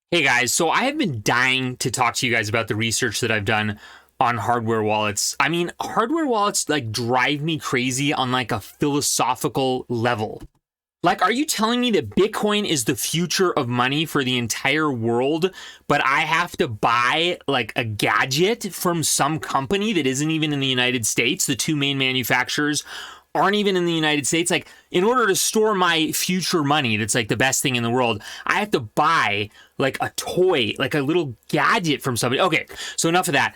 Hey guys, so I have been dying to talk to you guys about the research that I've done on hardware wallets. I mean, hardware wallets like drive me crazy on like a philosophical level. Like, are you telling me that Bitcoin is the future of money for the entire world, but I have to buy like a gadget from some company that isn't even in the United States? The two main manufacturers aren't even in the United States. Like, in order to store my future money, that's like the best thing in the world, I have to buy like a toy, like a little gadget from somebody. Okay, so enough of that.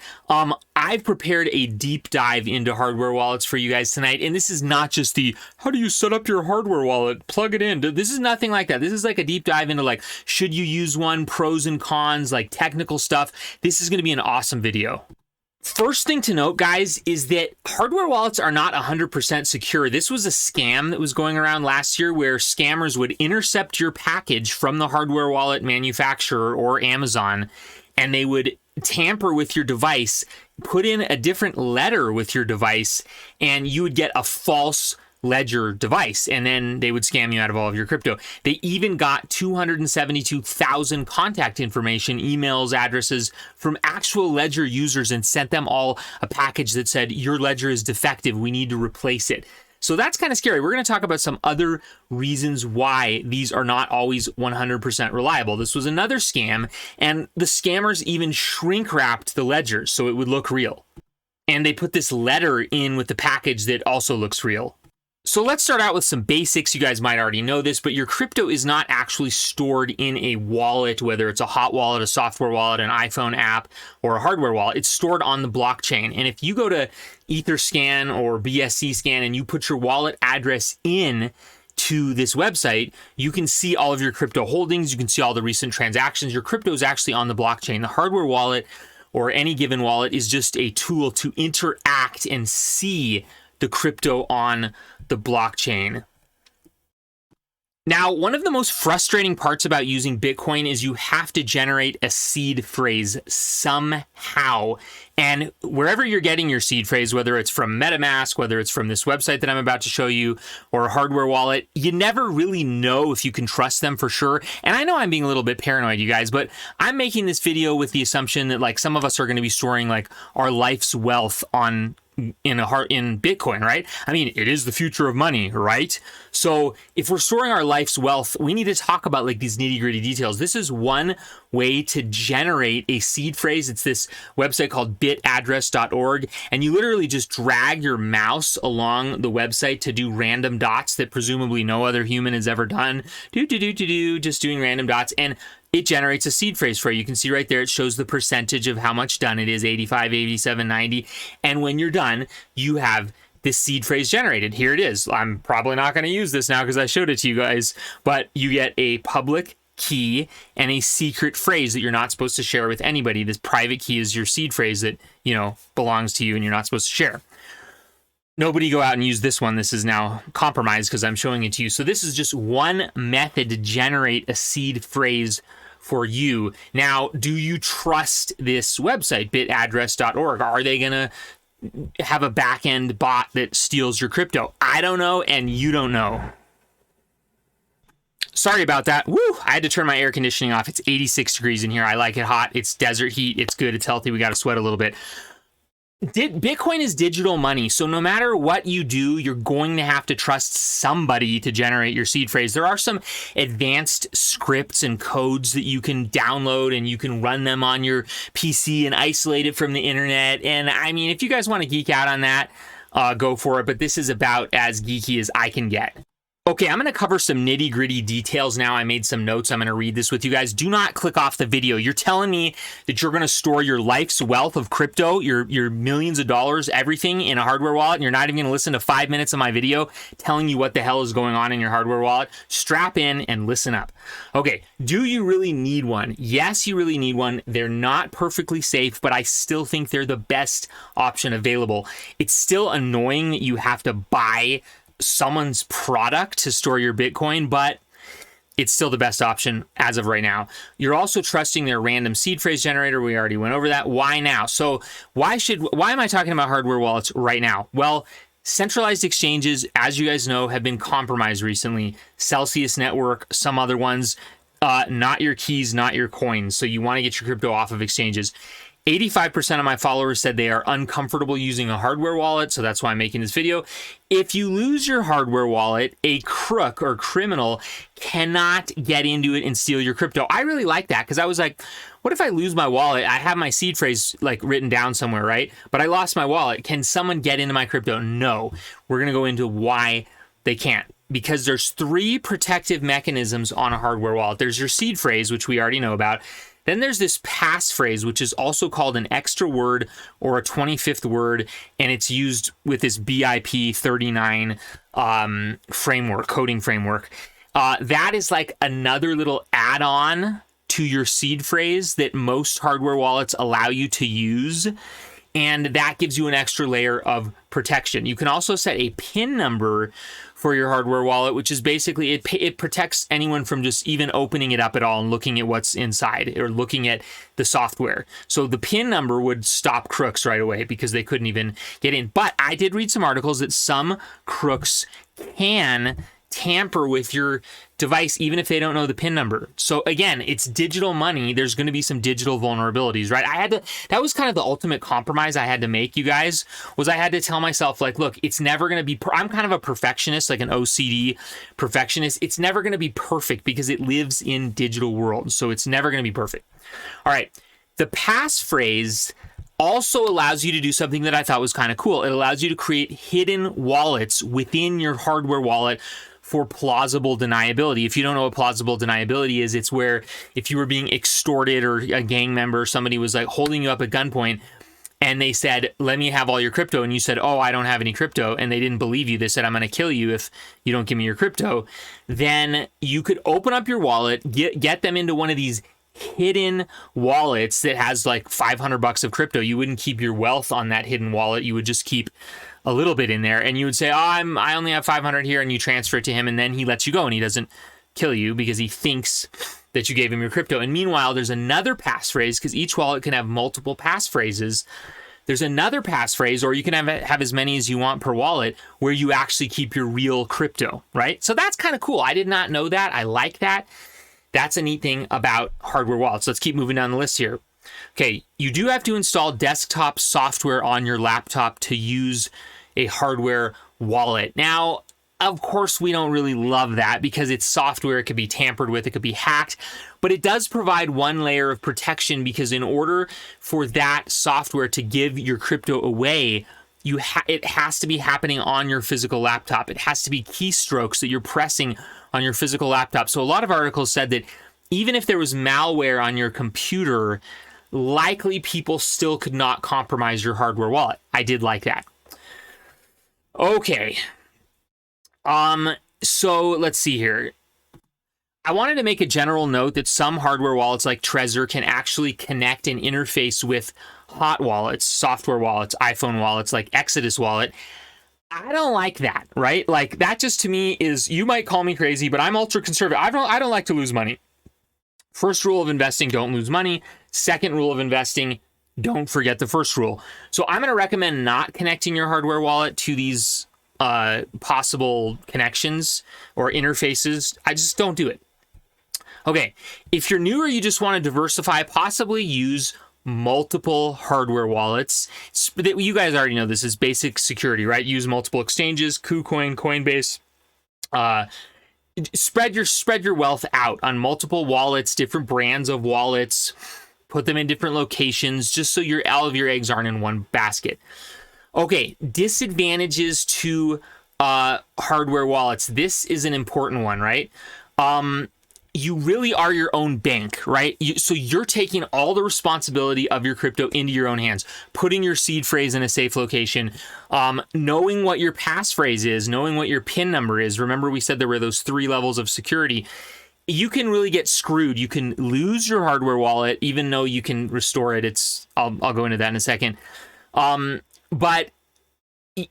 I've prepared a deep dive into hardware wallets for you guys tonight, and this is not just the how do you set up your hardware wallet, plug it in. This is nothing like that. This is like a deep dive into like, should you use one, pros and cons, like technical stuff. This is going to be an awesome video. First thing to note, guys, is that hardware wallets are not 100% secure. This was a scam that was going around last year where scammers would intercept your package from the hardware wallet manufacturer or Amazon, and they would tamper with your device, put in a different letter with your device, and you would get a false ledger device, and then they would scam you out of all of your crypto. They even got 272,000 contact information, emails, addresses from actual ledger users and sent them all a package that said, your ledger is defective, we need to replace it. So that's kind of scary. We're going to talk about some other reasons why these are not always 100% reliable. This was another scam, and the scammers even shrink wrapped the ledgers so it would look real. And they put this letter in with the package that also looks real. So let's start out with some basics. You guys might already know this, but your crypto is not actually stored in a wallet, whether it's a hot wallet, a software wallet, an iPhone app, or a hardware wallet. It's stored on the blockchain. And if you go to Etherscan or BSC Scan and you put your wallet address in to this website, you can see all of your crypto holdings. You can see all the recent transactions. Your crypto is actually on the blockchain. The hardware wallet or any given wallet is just a tool to interact and see the crypto on the blockchain. Now, one of the most frustrating parts about using Bitcoin is you have to generate a seed phrase somehow. And wherever you're getting your seed phrase, whether it's from MetaMask, whether it's from this website that I'm about to show you, or a hardware wallet, you never really know if you can trust them for sure. And I know I'm being a little bit paranoid, you guys, but I'm making this video with the assumption that like some of us are going to be storing like our life's wealth in Bitcoin, right? I mean, it is the future of money, right? So if we're storing our life's wealth, we need to talk about like these nitty-gritty details. This is one way to generate a seed phrase. It's this website called bitaddress.org, and you literally just drag your mouse along the website to do random dots that presumably no other human has ever done. Just doing random dots, and it generates a seed phrase for you. You can see right there, it shows the percentage of how much done it is, 85, 87, 90. And when you're done, you have this seed phrase generated. Here it is. I'm probably not going to use this now because I showed it to you guys, but you get a public key and a secret phrase that you're not supposed to share with anybody. This private key is your seed phrase that, belongs to you and you're not supposed to share. Nobody go out and use this one. This is now compromised because I'm showing it to you. So this is just one method to generate a seed phrase for you. Now, do you trust this website, bitaddress.org? Are they going to have a back-end bot that steals your crypto? I don't know, and you don't know. Sorry about that. Woo! I had to turn my air conditioning off. It's 86 degrees in here. I like it hot. It's desert heat. It's good. It's healthy. We got to sweat a little bit. Bitcoin is digital money, so no matter what you do, you're going to have to trust somebody to generate your seed phrase. There are some advanced scripts and codes that you can download and you can run them on your PC and isolate it from the internet. And I mean, if you guys want to geek out on that, go for it. But this is about as geeky as I can get. Okay, I'm going to cover some nitty-gritty details now. I made some notes. I'm going to read this with you guys. Do not click off the video. You're telling me that you're going to store your life's wealth of crypto, your millions of dollars, everything in a hardware wallet, and you're not even going to listen to 5 minutes of my video telling you what the hell is going on in your hardware wallet? Strap in and listen up. Okay, do you really need one? Yes, you really need one. They're not perfectly safe, but I still think they're the best option available. It's still annoying that you have to buy someone's product to store your Bitcoin, but it's still the best option as of right now. You're also trusting their random seed phrase generator. We already went over that. Why now? So why am I talking about hardware wallets right now? Well, centralized exchanges, as you guys know, have been compromised recently. Celsius Network, some other ones. not your keys, not your coins. So you want to get your crypto off of exchanges. 85% of my followers said they are uncomfortable using a hardware wallet, so that's why I'm making this video. If you lose your hardware wallet, a crook or criminal cannot get into it and steal your crypto. I really like that because I was like, what if I lose my wallet? I have my seed phrase like written down somewhere, right? But I lost my wallet. Can someone get into my crypto? No. We're going to go into why they can't. Because there's 3 protective mechanisms on a hardware wallet. There's your seed phrase, which we already know about. Then there's this passphrase, which is also called an extra word or a 25th word, and it's used with this BIP 39 framework, coding framework. That is like another little add-on to your seed phrase that most hardware wallets allow you to use, and that gives you an extra layer of protection. You can also set a PIN number for your hardware wallet, which is basically, it protects anyone from just even opening it up at all and looking at what's inside or looking at the software. So the PIN number would stop crooks right away because they couldn't even get in. But I did read some articles that some crooks can tamper with your device even if they don't know the PIN number. So again, it's digital money. There's going to be some digital vulnerabilities, right? That was kind of the ultimate compromise I had to make, you guys, was I had to tell myself, like, look, it's never going to be, I'm kind of a perfectionist, like an OCD perfectionist. It's never going to be perfect because it lives in digital world. So it's never going to be perfect. All right. The passphrase also allows you to do something that I thought was kind of cool. It allows you to create hidden wallets within your hardware wallet for plausible deniability. If you don't know what plausible deniability is, it's where if you were being extorted or a gang member, somebody was like holding you up at gunpoint and they said, let me have all your crypto. And you said, oh, I don't have any crypto. And they didn't believe you. They said, I'm going to kill you if you don't give me your crypto. Then you could open up your wallet, get them into one of these hidden wallets that has like $500 of crypto. You wouldn't keep your wealth on that hidden wallet. You would just keep a little bit in there, and you would say, I only have 500 here, and you transfer it to him, and then he lets you go, and he doesn't kill you because he thinks that you gave him your crypto. And meanwhile, there's another passphrase, because each wallet can have multiple passphrases. There's another passphrase, or you can have as many as you want per wallet, where you actually keep your real crypto, right? So that's kind of cool. I did not know that. I like that. That's a neat thing about hardware wallets. Let's keep moving down the list here. Okay, you do have to install desktop software on your laptop to use a hardware wallet. Now, of course, we don't really love that because it's software. It could be tampered with. It could be hacked. But it does provide one layer of protection because in order for that software to give your crypto away, it has to be happening on your physical laptop. It has to be keystrokes that you're pressing on your physical laptop. So a lot of articles said that even if there was malware on your computer, likely people still could not compromise your hardware wallet. I did like that. Okay. So let's see here. I wanted to make a general note that some hardware wallets like Trezor can actually connect and interface with hot wallets, software wallets, iPhone wallets like Exodus Wallet. I don't like that, right? Like that just to me is, you might call me crazy, but I'm ultra conservative. I don't like to lose money. First rule of investing, don't lose money. Second rule of investing, don't forget the first rule. So I'm going to recommend not connecting your hardware wallet to these possible connections or interfaces. I just don't do it. Okay, if you're new or you just want to diversify, possibly use multiple hardware wallets. You guys already know this is basic security, right? Use multiple exchanges, KuCoin, Coinbase. Spread your wealth out on multiple wallets, different brands of wallets. Put them in different locations, just so all of your eggs aren't in one basket. Okay, disadvantages to hardware wallets. This is an important one, right? You really are your own bank, right? So you're taking all the responsibility of your crypto into your own hands, putting your seed phrase in a safe location, knowing what your passphrase is, knowing what your PIN number is. Remember, we said there were those 3 levels of security. You can really get screwed. You can lose your hardware wallet, even though you can restore it. I'll go into that in a second. But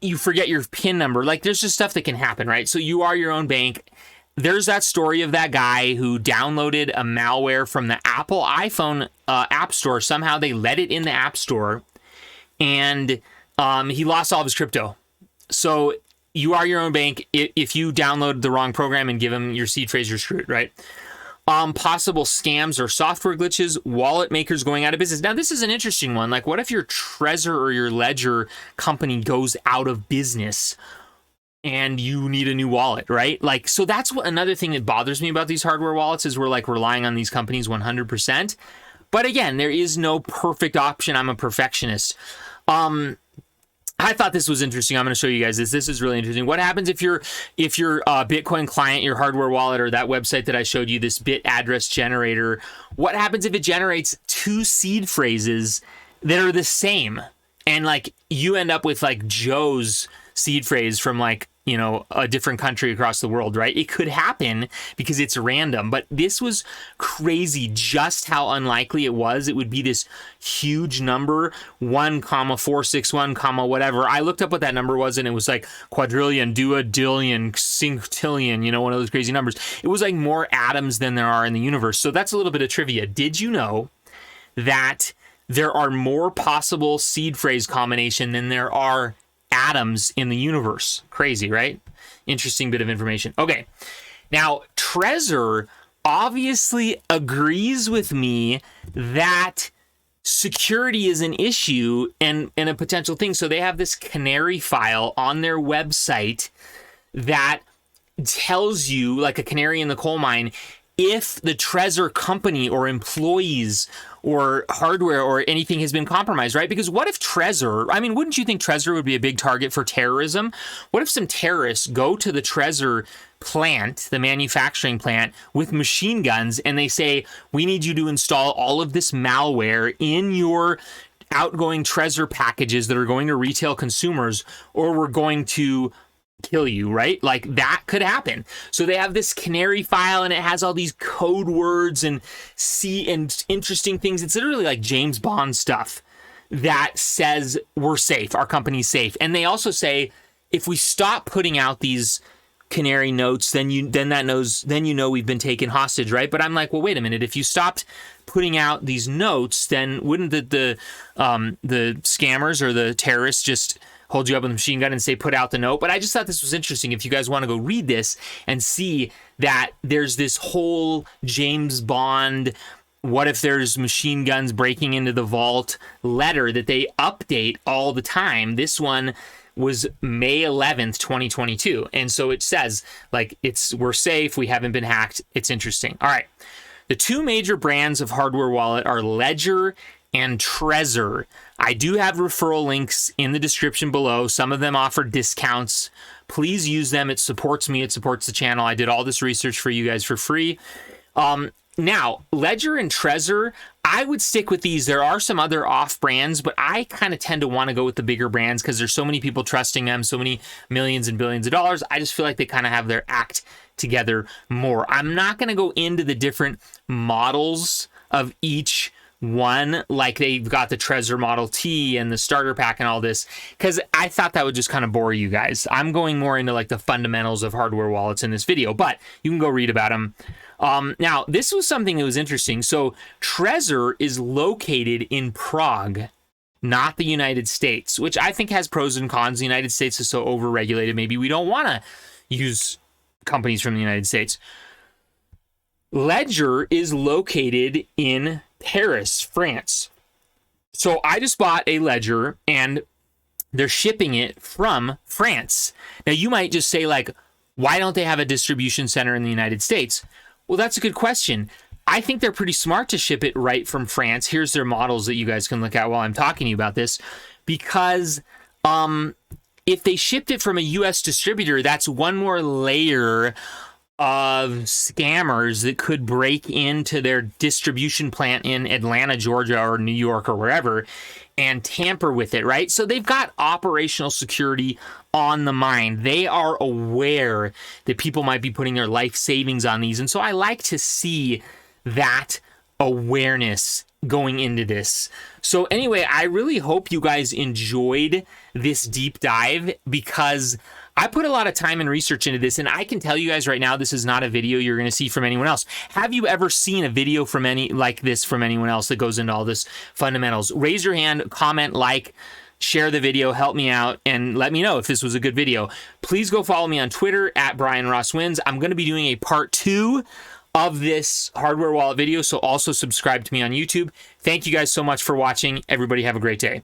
you forget your PIN number. Like, there's just stuff that can happen, right? So you are your own bank. There's that story of that guy who downloaded a malware from the Apple iPhone App Store. Somehow they let it in the App Store, and he lost all of his crypto. So you are your own bank. If you download the wrong program and give him your seed phrase, you're screwed, right? Possible scams or software glitches, wallet makers going out of business. Now, this is an interesting one. Like, what if your Trezor or your Ledger company goes out of business and you need a new wallet, right? Like, so that's what another thing that bothers me about these hardware wallets is we're like relying on these companies 100%. But again, there is no perfect option. I'm a perfectionist. I thought this was interesting. I'm going to show you guys this. This is really interesting. What happens if your Bitcoin client, your hardware wallet, or that website that I showed you, this bit address generator, what happens if it generates 2 seed phrases that are the same? And like you end up with like Joe's seed phrase from like, you know, a different country across the world, right? It could happen because it's random, but this was crazy just how unlikely it was. It would be this huge number, 1,461, whatever. I looked up what that number was and it was like quadrillion, duodillion, cinctillion, you know, one of those crazy numbers. It was like more atoms than there are in the universe. So that's a little bit of trivia. Did you know that there are more possible seed phrase combination than there are atoms in the universe? Crazy, right? Interesting bit of information. Okay, now Trezor obviously agrees with me that security is an issue and a potential thing. So they have this canary file on their website that tells you, like a canary in the coal mine, if the Trezor company or employees or hardware or anything has been compromised, right? Because what if Trezor, I mean, wouldn't you think Trezor would be a big target for terrorism? What if some terrorists go to the Trezor plant, the manufacturing plant, with machine guns and they say, we need you to install all of this malware in your outgoing Trezor packages that are going to retail consumers, or we're going to kill you, right? Like that could happen. So they have this canary file and it has all these code words and interesting things. It's literally like James Bond stuff that says we're safe, our company's safe. And they also say if we stop putting out these canary notes, then you know we've been taken hostage, right? But I'm like, well, wait a minute. If you stopped putting out these notes, then wouldn't the scammers or the terrorists just hold you up with a machine gun and say, put out the note? But I just thought this was interesting. If you guys want to go read this and see that there's this whole James Bond, what if there's machine guns breaking into the vault letter that they update all the time. This one was May 11th, 2022. And so it says like, we're safe. We haven't been hacked. It's interesting. All right. The 2 major brands of hardware wallet are Ledger and Trezor. I do have referral links in the description below. Some of them offer discounts. Please use them. It supports me. It supports the channel. I did all this research for you guys for free. Now, Ledger and Trezor, I would stick with these. There are some other off brands, but I kind of tend to want to go with the bigger brands because there's so many people trusting them, so many millions and billions of dollars. I just feel like they kind of have their act together more. I'm not going to go into the different models of each one, like they've got the Trezor Model T and the starter pack and all this, because I thought that would just kind of bore you guys. I'm going more into like the fundamentals of hardware wallets in this video, but you can go read about them. Now, this was something that was interesting. So Trezor is located in Prague, not the United States, which I think has pros and cons. The United States is so overregulated. Maybe we don't want to use companies from the United States. Ledger is located in Paris, France. So I just bought a Ledger and they're shipping it from France. Now you might just say like, why don't they have a distribution center in the United States? Well, that's a good question. I think they're pretty smart to ship it right from France. Here's their models that you guys can look at while I'm talking to you about this, because if they shipped it from a US distributor, that's one more layer of scammers that could break into their distribution plant in Atlanta, Georgia, or New York, or wherever, and tamper with it, right? So they've got operational security on the mind. They are aware that people might be putting their life savings on these. And so I like to see that awareness going into this. So anyway, I really hope you guys enjoyed this deep dive, because I put a lot of time and research into this, and I can tell you guys right now, this is not a video you're going to see from anyone else. Have you ever seen a video from like this from anyone else that goes into all this fundamentals? Raise your hand, comment, like, share the video, help me out, and let me know if this was a good video. Please go follow me on Twitter at Brian Ross Wins. I'm going to be doing a part 2 of this hardware wallet video, so also subscribe to me on YouTube. Thank you guys so much for watching. Everybody have a great day.